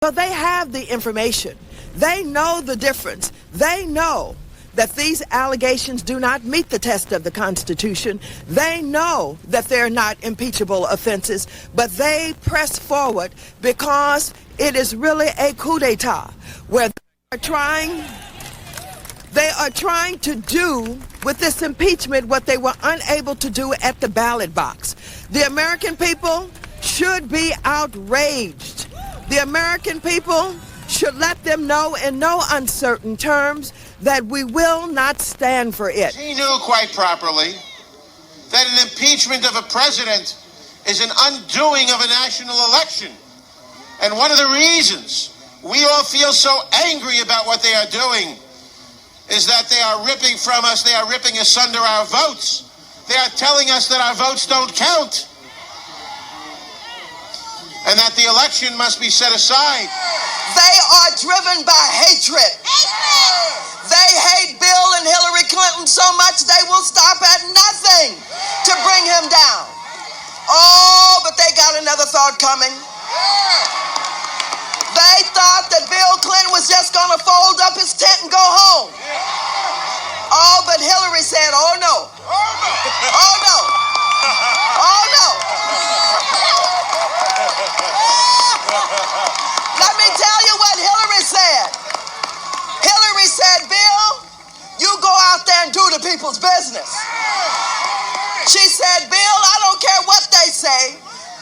So they have the information. They know the difference. They know that these allegations do not meet the test of the Constitution. They know that they're not impeachable offenses, but they press forward because it is really a coup d'etat where they are trying to do with this impeachment what they were unable to do at the ballot box. The American people should be outraged. The American people should let them know in no uncertain terms that we will not stand for it. He knew quite properly that an impeachment of a president is an undoing of a national election. And one of the reasons we all feel so angry about what they are doing is that they are ripping from us, they are ripping asunder our votes. They are telling us that our votes don't count and that the election must be set aside. They are driven by hatred. They hate Bill and Hillary Clinton so much they will stop at nothing to bring him down. Oh, but they got another thought coming. They thought that Bill Clinton was just going to fold up his tent and go home. Oh, but Hillary said, oh no. Oh no. Oh no. Let me tell you what Hillary said. Hillary said, Bill, you go out there and do the people's business. She said, Bill, I don't care what they say.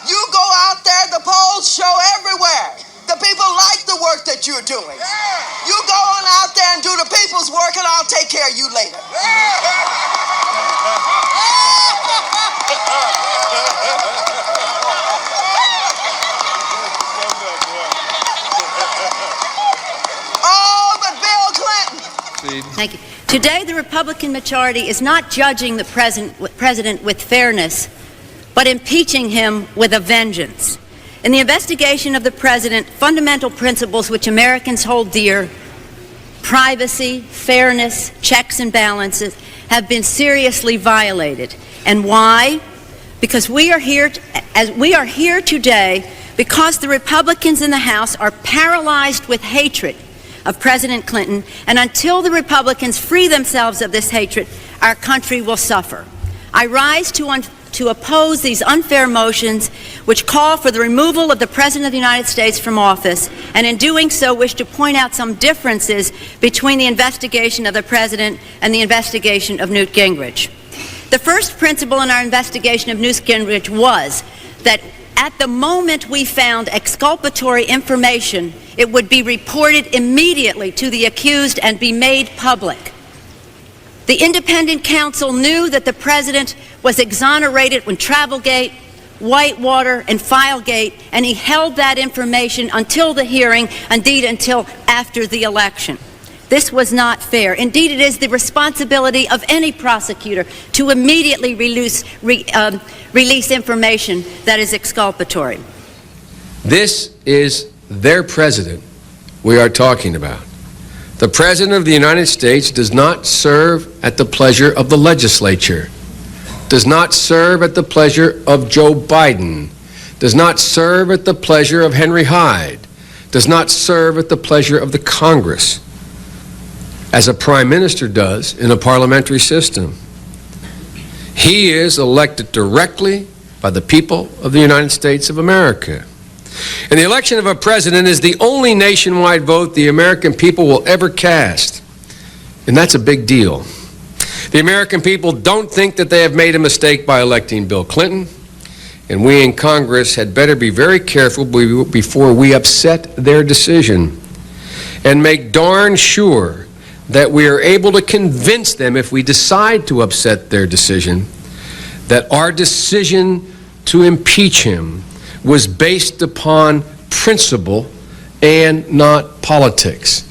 You go out there, the polls show everywhere. The people like the work that you're doing. You go on out there and do the people's work and I'll take care of you later. Thank you. Today, the Republican majority is not judging the president with fairness, but impeaching him with a vengeance. In the investigation of the president, fundamental principles which Americans hold dear, privacy, fairness, checks and balances, have been seriously violated. And why? Because we are here today because the Republicans in the House are paralyzed with hatred of President Clinton, and until the Republicans free themselves of this hatred, our country will suffer. I rise to oppose these unfair motions which call for the removal of the President of the United States from office, and in doing so wish to point out some differences between the investigation of the President and the investigation of Newt Gingrich. The first principle in our investigation of Newt Gingrich was that at the moment we found exculpatory information, it would be reported immediately to the accused and be made public. The independent counsel knew that the president was exonerated when Travelgate, Whitewater, and Filegate, and he held that information until the hearing, indeed until after the election. This was not fair. Indeed, it is the responsibility of any prosecutor to immediately release information that is exculpatory. This is their president we are talking about. The President of the United States does not serve at the pleasure of the legislature, does not serve at the pleasure of Joe Biden, does not serve at the pleasure of Henry Hyde, does not serve at the pleasure of the Congress, as a prime minister does in a parliamentary system. He is elected directly by the people of the United States of America. And the election of a president is the only nationwide vote the American people will ever cast. And that's a big deal. The American people don't think that they have made a mistake by electing Bill Clinton, and we in Congress had better be very careful before we upset their decision and make darn sure that we are able to convince them, if we decide to upset their decision, that our decision to impeach him was based upon principle and not politics.